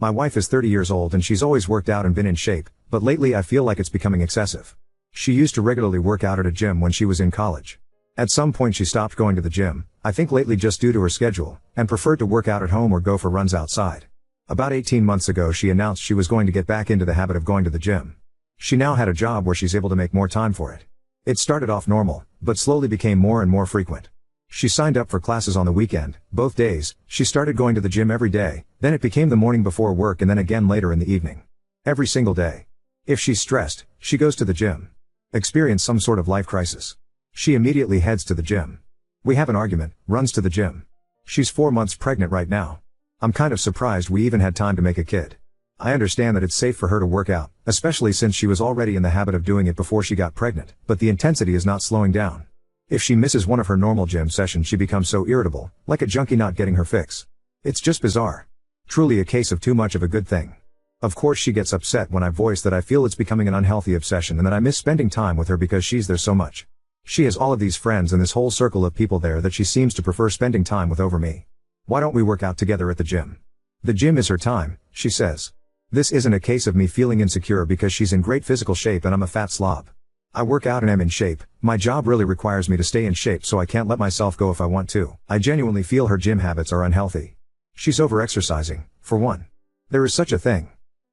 My wife is 30 years old and she's always worked out and been in shape, but lately I feel like it's becoming excessive. She used to regularly work out at a gym when she was in college. At some point she stopped going to the gym, I think lately just due to her schedule, and preferred to work out at home or go for runs outside. About 18 months ago she announced she was going to get back into the habit of going to the gym. She now had a job where she's able to make more time for it. It started off normal, but slowly became more and more frequent. She signed up for classes on the weekend, both days. She started going to the gym every day, then it became the morning before work and then again later in the evening. Every single day. If she's stressed, she goes to the gym. Experience some sort of life crisis. She immediately heads to the gym. We have an argument, runs to the gym. She's 4 months pregnant right now. I'm kind of surprised we even had time to make a kid. I understand that it's safe for her to work out, especially since she was already in the habit of doing it before she got pregnant, but the intensity is not slowing down. If she misses one of her normal gym sessions she becomes so irritable, like a junkie not getting her fix. It's just bizarre. Truly a case of too much of a good thing. Of course she gets upset when I voice that I feel it's becoming an unhealthy obsession and that I miss spending time with her because she's there so much. She has all of these friends and this whole circle of people there that she seems to prefer spending time with over me. Why don't we work out together at the gym? The gym is her time, she says. This isn't a case of me feeling insecure because she's in great physical shape and I'm a fat slob. I work out and am in shape. My job really requires me to stay in shape so I can't let myself go if I want to. I genuinely feel her gym habits are unhealthy. She's over-exercising, for one. There is such a thing.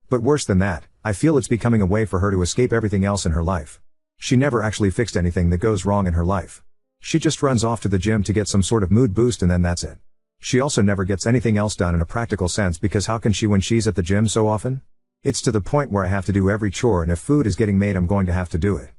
But worse than that, I feel it's becoming a way for her to escape everything else in her life. She never actually fixed anything that goes wrong in her life. She just runs off to the gym to get some sort of mood boost and then that's it. She also never gets anything else done in a practical sense because how can she when she's at the gym so often? It's to the point where I have to do every chore and if food is getting made I'm going to have to do it.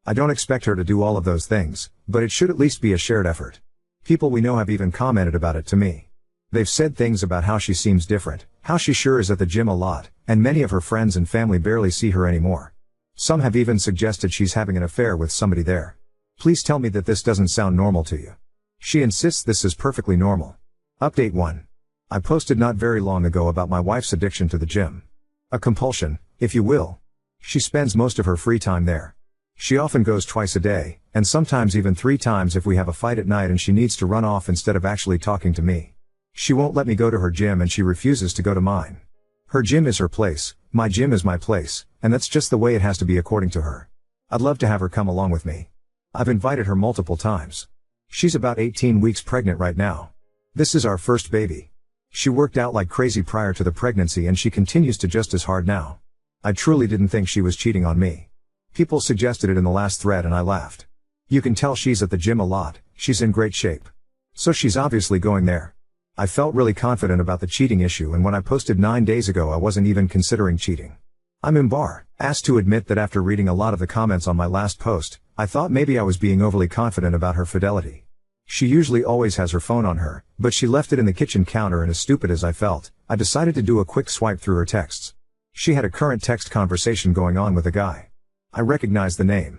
I don't expect her to do all of those things, but it should at least be a shared effort. People we know have even commented about it to me. They've said things about how she seems different, how she sure is at the gym a lot, and many of her friends and family barely see her anymore. Some have even suggested she's having an affair with somebody there. Please tell me that this doesn't sound normal to you. She insists this is perfectly normal. Update 1. I posted not very long ago about my wife's addiction to the gym. A compulsion, if you will. She spends most of her free time there. She often goes twice a day, and sometimes even 3 times if we have a fight at night and she needs to run off instead of actually talking to me. She won't let me go to her gym and she refuses to go to mine. Her gym is her place, my gym is my place, and that's just the way it has to be according to her. I'd love to have her come along with me. I've invited her multiple times. She's about 18 weeks pregnant right now. This is our first baby. She worked out like crazy prior to the pregnancy and she continues to just as hard now. I truly didn't think she was cheating on me. People suggested it in the last thread and I laughed. You can tell she's at the gym a lot, she's in great shape. So she's obviously going there. I felt really confident about the cheating issue and when I posted 9 days ago I wasn't even considering cheating. I'm asked to admit that after reading a lot of the comments on my last post, I thought maybe I was being overly confident about her fidelity. She usually always has her phone on her, but she left it in the kitchen counter and as stupid as I felt, I decided to do a quick swipe through her texts. She had a current text conversation going on with a guy. I recognized the name.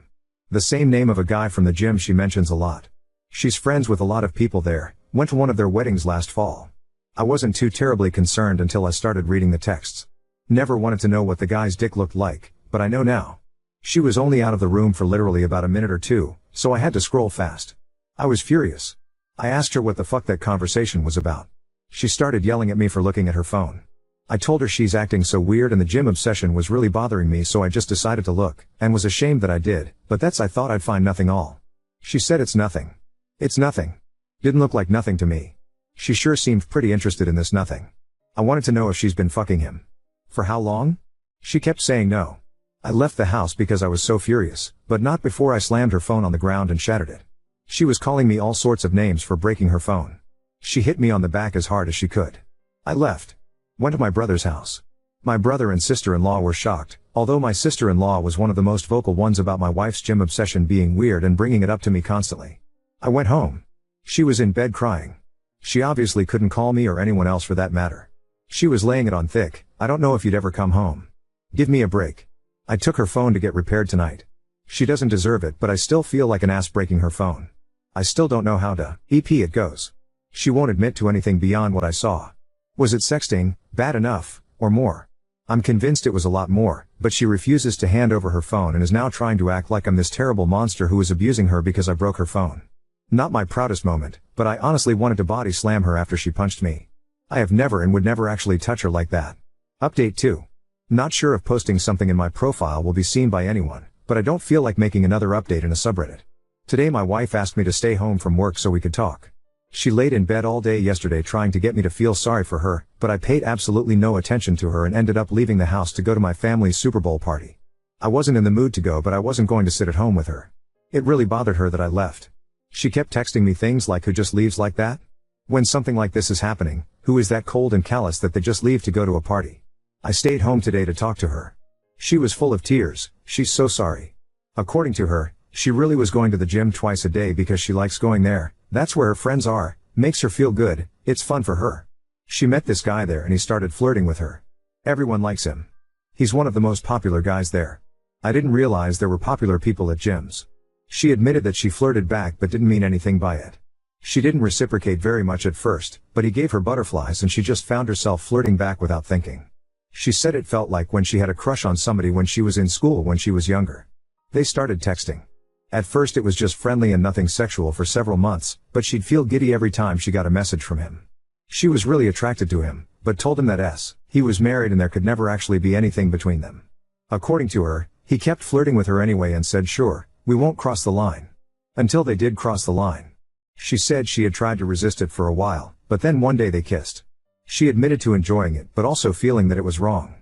The same name of a guy from the gym she mentions a lot. She's friends with a lot of people there, went to one of their weddings last fall. I wasn't too terribly concerned until I started reading the texts. Never wanted to know what the guy's dick looked like, but I know now. She was only out of the room for literally about a minute or two, so I had to scroll fast. I was furious. I asked her what the fuck that conversation was about. She started yelling at me for looking at her phone. I told her she's acting so weird and the gym obsession was really bothering me so I just decided to look, and was ashamed that I did, but I thought I'd find nothing all. She said it's nothing. It's nothing. Didn't look like nothing to me. She sure seemed pretty interested in this nothing. I wanted to know if she's been fucking him. For how long? She kept saying no. I left the house because I was so furious, but not before I slammed her phone on the ground and shattered it. She was calling me all sorts of names for breaking her phone. She hit me on the back as hard as she could. I left. Went to my brother's house. My brother and sister-in-law were shocked, although my sister-in-law was one of the most vocal ones about my wife's gym obsession being weird and bringing it up to me constantly. I went home. She was in bed crying. She obviously couldn't call me or anyone else for that matter. She was laying it on thick. I don't know if you'd ever come home. Give me a break. I took her phone to get repaired tonight. She doesn't deserve it, but I still feel like an ass breaking her phone. I still don't know how to it goes. She won't admit to anything beyond what I saw. Was it sexting, bad enough, or more? I'm convinced it was a lot more, but she refuses to hand over her phone and is now trying to act like I'm this terrible monster who is abusing her because I broke her phone. Not my proudest moment, but I honestly wanted to body slam her after she punched me. I have never and would never actually touch her like that. Update 2. Not sure if posting something in my profile will be seen by anyone, but I don't feel like making another update in a subreddit. Today my wife asked me to stay home from work so we could talk. She laid in bed all day yesterday trying to get me to feel sorry for her, but I paid absolutely no attention to her and ended up leaving the house to go to my family's Super Bowl party. I wasn't in the mood to go, but I wasn't going to sit at home with her. It really bothered her that I left. She kept texting me things like, "Who just leaves like that? When something like this is happening, who is that cold and callous that they just leave to go to a party?" I stayed home today to talk to her. She was full of tears. She's so sorry. According to her, she really was going to the gym twice a day because she likes going there. That's where her friends are, makes her feel good, it's fun for her. She met this guy there and he started flirting with her. Everyone likes him. He's one of the most popular guys there. I didn't realize there were popular people at gyms. She admitted that she flirted back but didn't mean anything by it. She didn't reciprocate very much at first, but he gave her butterflies and she just found herself flirting back without thinking. She said it felt like when she had a crush on somebody when she was in school when she was younger. They started texting. At first it was just friendly and nothing sexual for several months, but she'd feel giddy every time she got a message from him. She was really attracted to him, but told him that he was married and there could never actually be anything between them. According to her, he kept flirting with her anyway and said, "Sure, we won't cross the line." Until they did cross the line. She said she had tried to resist it for a while, but then one day they kissed. She admitted to enjoying it but also feeling that it was wrong.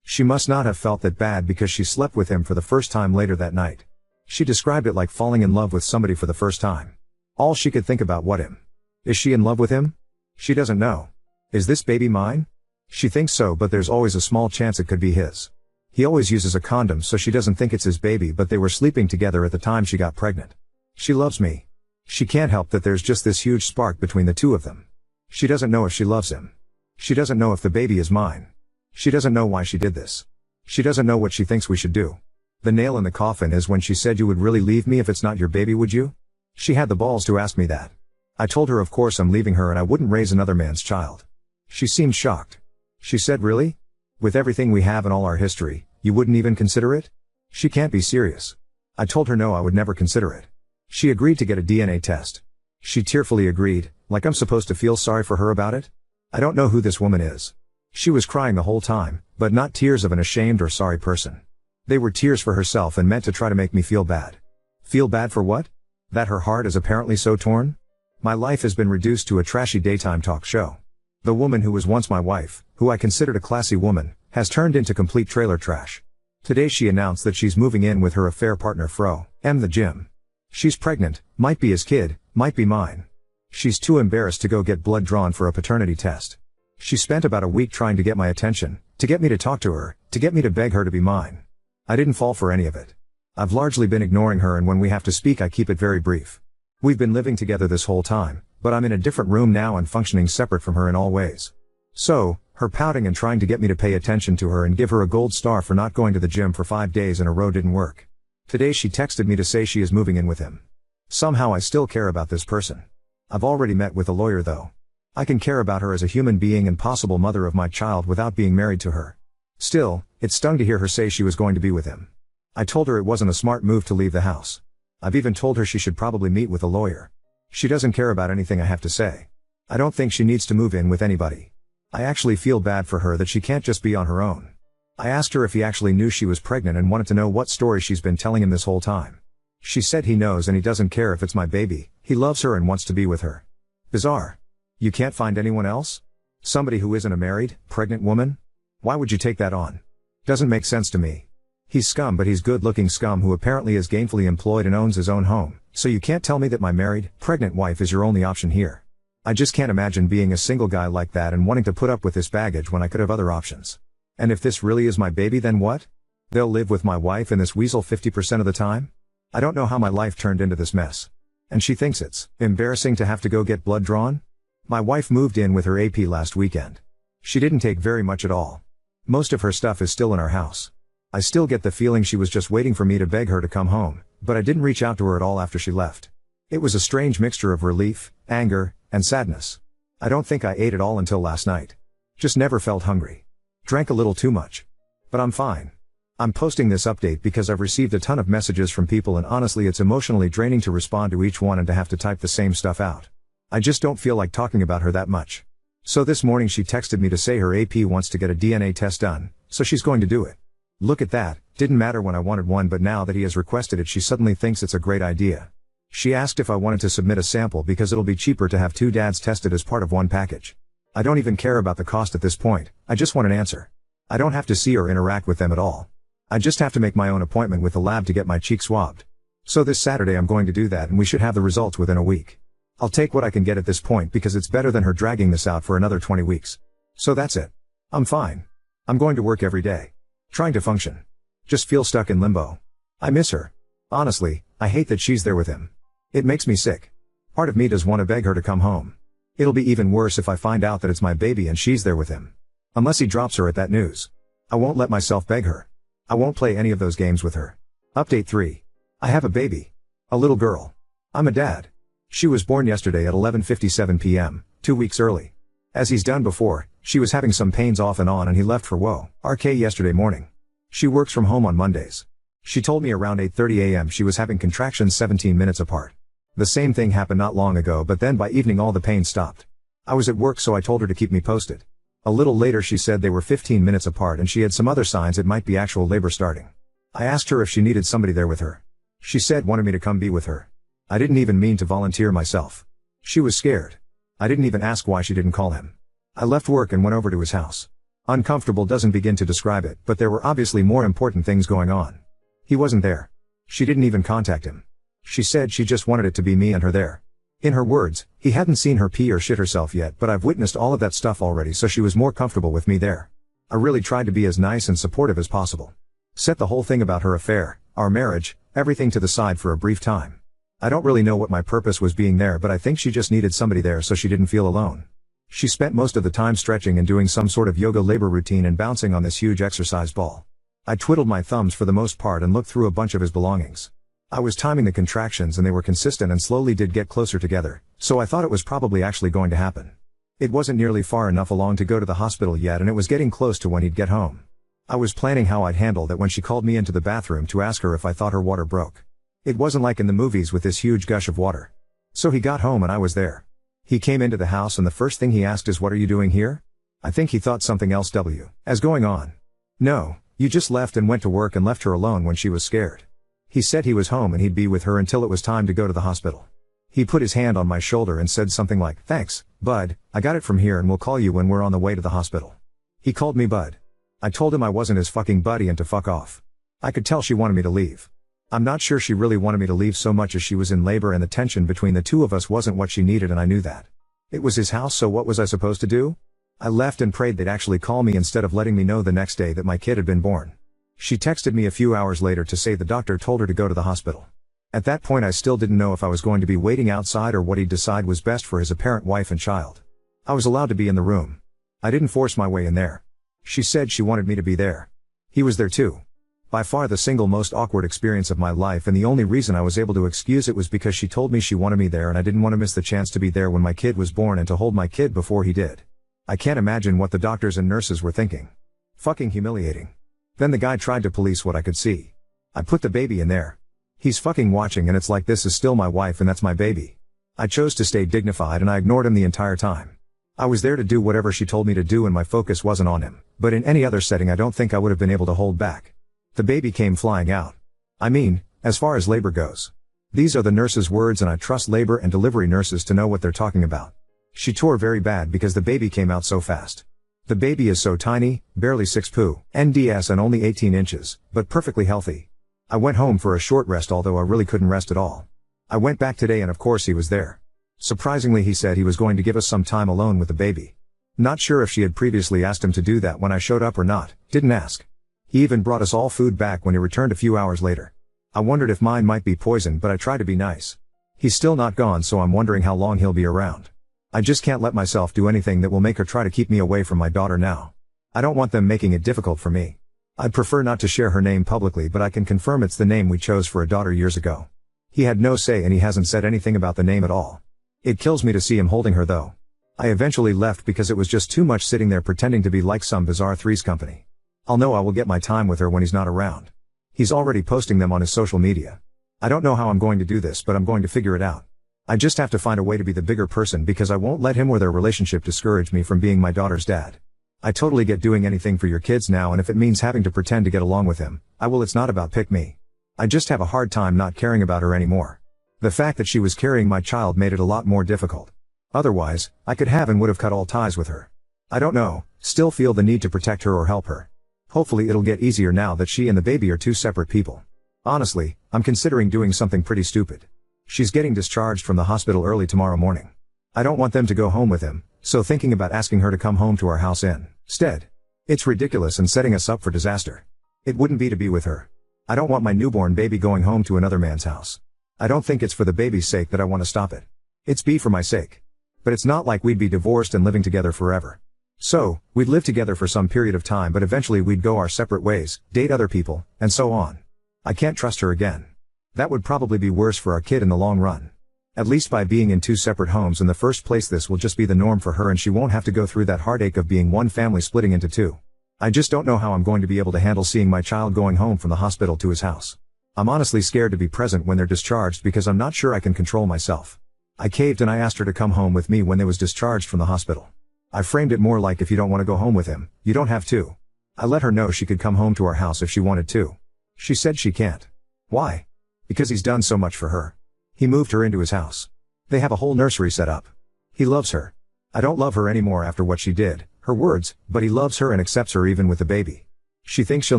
She must not have felt that bad because she slept with him for the first time later that night. She described it like falling in love with somebody for the first time. All she could think about what him. Is she in love with him? She doesn't know. Is this baby mine? She thinks so, but there's always a small chance it could be his. He always uses a condom so she doesn't think it's his baby, but they were sleeping together at the time she got pregnant. She loves me. She can't help that there's just this huge spark between the two of them. She doesn't know if she loves him. She doesn't know if the baby is mine. She doesn't know why she did this. She doesn't know what she thinks we should do. The nail in the coffin is when she said, "You would really leave me if it's not your baby, would you?" She had the balls to ask me that. I told her of course I'm leaving her and I wouldn't raise another man's child. She seemed shocked. She said, "Really? With everything we have and all our history, you wouldn't even consider it?" She can't be serious. I told her no, I would never consider it. She agreed to get a DNA test. She tearfully agreed, like I'm supposed to feel sorry for her about it? I don't know who this woman is. She was crying the whole time, but not tears of an ashamed or sorry person. They were tears for herself and meant to try to make me feel bad. Feel bad for what? That her heart is apparently so torn? My life has been reduced to a trashy daytime talk show. The woman who was once my wife, who I considered a classy woman, has turned into complete trailer trash. Today she announced that she's moving in with her affair partner Fro, the gym. She's pregnant, might be his kid, might be mine. She's too embarrassed to go get blood drawn for a paternity test. She spent about a week trying to get my attention, to get me to talk to her, to get me to beg her to be mine. I didn't fall for any of it. I've largely been ignoring her, and when we have to speak I keep it very brief. We've been living together this whole time, but I'm in a different room now and functioning separate from her in all ways. So, her pouting and trying to get me to pay attention to her and give her a gold star for not going to the gym for 5 days in a row didn't work. Today she texted me to say she is moving in with him. Somehow I still care about this person. I've already met with a lawyer though. I can care about her as a human being and possible mother of my child without being married to her. Still, it stung to hear her say she was going to be with him. I told her it wasn't a smart move to leave the house. I've even told her she should probably meet with a lawyer. She doesn't care about anything I have to say. I don't think she needs to move in with anybody. I actually feel bad for her that she can't just be on her own. I asked her if he actually knew she was pregnant and wanted to know what story she's been telling him this whole time. She said he knows and he doesn't care if it's my baby, he loves her and wants to be with her. Bizarre. You can't find anyone else? Somebody who isn't a married, pregnant woman? Why would you take that on? Doesn't make sense to me. He's scum, but he's good-looking scum who apparently is gainfully employed and owns his own home, so you can't tell me that my married, pregnant wife is your only option here. I just can't imagine being a single guy like that and wanting to put up with this baggage when I could have other options. And if this really is my baby, then what? They'll live with my wife and this weasel 50% of the time? I don't know how my life turned into this mess. And she thinks it's embarrassing to have to go get blood drawn? My wife moved in with her AP last weekend. She didn't take very much at all. Most of her stuff is still in our house. I still get the feeling she was just waiting for me to beg her to come home, but I didn't reach out to her at all after she left. It was a strange mixture of relief, anger, and sadness. I don't think I ate at all until last night. Just never felt hungry. Drank a little too much. But I'm fine. I'm posting this update because I've received a ton of messages from people and honestly it's emotionally draining to respond to each one and to have to type the same stuff out. I just don't feel like talking about her that much. So this morning she texted me to say her AP wants to get a DNA test done, so she's going to do it. Look at that, didn't matter when I wanted one, but now that he has requested it she suddenly thinks it's a great idea. She asked if I wanted to submit a sample because it'll be cheaper to have two dads tested as part of one package. I don't even care about the cost at this point, I just want an answer. I don't have to see or interact with them at all. I just have to make my own appointment with the lab to get my cheek swabbed. So this Saturday I'm going to do that and we should have the results within a week. I'll take what I can get at this point because it's better than her dragging this out for another 20 weeks. So that's it. I'm fine. I'm going to work every day. Trying to function. Just feel stuck in limbo. I miss her. Honestly, I hate that she's there with him. It makes me sick. Part of me does want to beg her to come home. It'll be even worse if I find out that it's my baby and she's there with him. Unless he drops her at that news. I won't let myself beg her. I won't play any of those games with her. Update 3. I have a baby. A little girl. I'm a dad. She was born yesterday at 11:57 p.m., 2 weeks early. As he's done before, she was having some pains off and on and he left for RK yesterday morning. She works from home on Mondays. She told me around 8:30 a.m. she was having contractions 17 minutes apart. The same thing happened not long ago, but then by evening all the pain stopped. I was at work so I told her to keep me posted. A little later she said they were 15 minutes apart and she had some other signs it might be actual labor starting. I asked her if she needed somebody there with her. She said wanted me to come be with her. I didn't even mean to volunteer myself. She was scared. I didn't even ask why she didn't call him. I left work and went over to his house. Uncomfortable doesn't begin to describe it, but there were obviously more important things going on. He wasn't there. She didn't even contact him. She said she just wanted it to be me and her there. In her words, he hadn't seen her pee or shit herself yet, but I've witnessed all of that stuff already, so she was more comfortable with me there. I really tried to be as nice and supportive as possible. Set the whole thing about her affair, our marriage, everything to the side for a brief time. I don't really know what my purpose was being there, but I think she just needed somebody there so she didn't feel alone. She spent most of the time stretching and doing some sort of yoga labor routine and bouncing on this huge exercise ball. I twiddled my thumbs for the most part and looked through a bunch of his belongings. I was timing the contractions and they were consistent and slowly did get closer together, so I thought it was probably actually going to happen. It wasn't nearly far enough along to go to the hospital yet and it was getting close to when he'd get home. I was planning how I'd handle that when she called me into the bathroom to ask her if I thought her water broke. It wasn't like in the movies with this huge gush of water. So he got home and I was there. He came into the house and the first thing he asked is, "What are you doing here?" I think he thought something else was going on. "No, you just left and went to work and left her alone when she was scared." He said he was home and he'd be with her until it was time to go to the hospital. He put his hand on my shoulder and said something like, "Thanks, bud, I got it from here and we'll call you when we're on the way to the hospital." He called me bud. I told him I wasn't his fucking buddy and to fuck off. I could tell she wanted me to leave. I'm not sure she really wanted me to leave so much as she was in labor and the tension between the two of us wasn't what she needed and I knew that. It was his house, so what was I supposed to do? I left and prayed they'd actually call me instead of letting me know the next day that my kid had been born. She texted me a few hours later to say the doctor told her to go to the hospital. At that point I still didn't know if I was going to be waiting outside or what he'd decide was best for his apparent wife and child. I was allowed to be in the room. I didn't force my way in there. She said she wanted me to be there. He was there too. By far the single most awkward experience of my life, and the only reason I was able to excuse it was because she told me she wanted me there and I didn't want to miss the chance to be there when my kid was born and to hold my kid before he did. I can't imagine what the doctors and nurses were thinking. Fucking humiliating. Then the guy tried to police what I could see. I put the baby in there. He's fucking watching and it's like this is still my wife and that's my baby. I chose to stay dignified and I ignored him the entire time. I was there to do whatever she told me to do and my focus wasn't on him, but in any other setting I don't think I would have been able to hold back. The baby came flying out. I mean, as far as labor goes. These are the nurse's words and I trust labor and delivery nurses to know what they're talking about. She tore very bad because the baby came out so fast. The baby is so tiny, barely 6 NDS and only 18 inches, but perfectly healthy. I went home for a short rest, although I really couldn't rest at all. I went back today and of course he was there. Surprisingly he said he was going to give us some time alone with the baby. Not sure if she had previously asked him to do that when I showed up or not, didn't ask. He even brought us all food back when he returned a few hours later. I wondered if mine might be poisoned, but I tried to be nice. He's still not gone, so I'm wondering how long he'll be around. I just can't let myself do anything that will make her try to keep me away from my daughter now. I don't want them making it difficult for me. I'd prefer not to share her name publicly, but I can confirm it's the name we chose for a daughter years ago. He had no say and he hasn't said anything about the name at all. It kills me to see him holding her though. I eventually left because it was just too much sitting there pretending to be like some bizarre Threes Company. I'll know I will get my time with her when he's not around. He's already posting them on his social media. I don't know how I'm going to do this, but I'm going to figure it out. I just have to find a way to be the bigger person because I won't let him or their relationship discourage me from being my daughter's dad. I totally get doing anything for your kids now, and if it means having to pretend to get along with him, I will. It's not about pick me. I just have a hard time not caring about her anymore. The fact that she was carrying my child made it a lot more difficult. Otherwise, I could have and would have cut all ties with her. I don't know, still feel the need to protect her or help her. Hopefully it'll get easier now that she and the baby are two separate people. Honestly, I'm considering doing something pretty stupid. She's getting discharged from the hospital early tomorrow morning. I don't want them to go home with him, so thinking about asking her to come home to our house instead. It's ridiculous and setting us up for disaster. It wouldn't be to be with her. I don't want my newborn baby going home to another man's house. I don't think it's for the baby's sake that I want to stop it. It's be for my sake. But it's not like we'd be divorced and living together forever. So, we'd live together for some period of time, but eventually we'd go our separate ways, date other people, and so on. I can't trust her again. That would probably be worse for our kid in the long run. At least by being in two separate homes in the first place, this will just be the norm for her and she won't have to go through that heartache of being one family splitting into two. I just don't know how I'm going to be able to handle seeing my child going home from the hospital to his house. I'm honestly scared to be present when they're discharged because I'm not sure I can control myself. I caved and I asked her to come home with me when they was discharged from the hospital. I framed it more like, if you don't want to go home with him, you don't have to. I let her know she could come home to our house if she wanted to. She said she can't. Why? Because he's done so much for her. He moved her into his house. They have a whole nursery set up. He loves her. I don't love her anymore after what she did, her words, but he loves her and accepts her even with the baby. She thinks she'll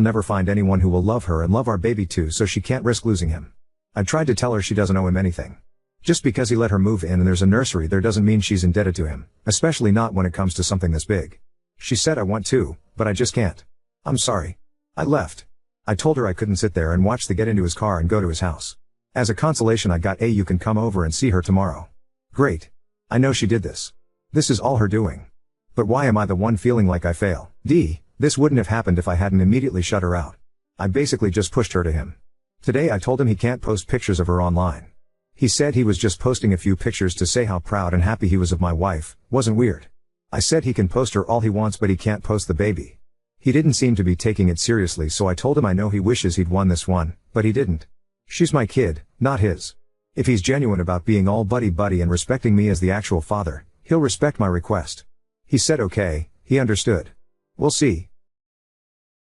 never find anyone who will love her and love our baby too, so she can't risk losing him. I tried to tell her she doesn't owe him anything. Just because he let her move in and there's a nursery there doesn't mean she's indebted to him, especially not when it comes to something this big. She said I want to, but I just can't. I'm sorry. I left. I told her I couldn't sit there and watch the get into his car and go to his house. As a consolation I got you can come over and see her tomorrow. Great. I know she did this. This is all her doing. But why am I the one feeling like I fail? This wouldn't have happened if I hadn't immediately shut her out. I basically just pushed her to him. Today I told him he can't post pictures of her online. He said he was just posting a few pictures to say how proud and happy he was of my wife. Wasn't weird. I said he can post her all he wants but he can't post the baby. He didn't seem to be taking it seriously, so I told him I know he wishes he'd won this one, but he didn't. She's my kid, not his. If he's genuine about being all buddy-buddy and respecting me as the actual father, he'll respect my request. He said okay, he understood. We'll see.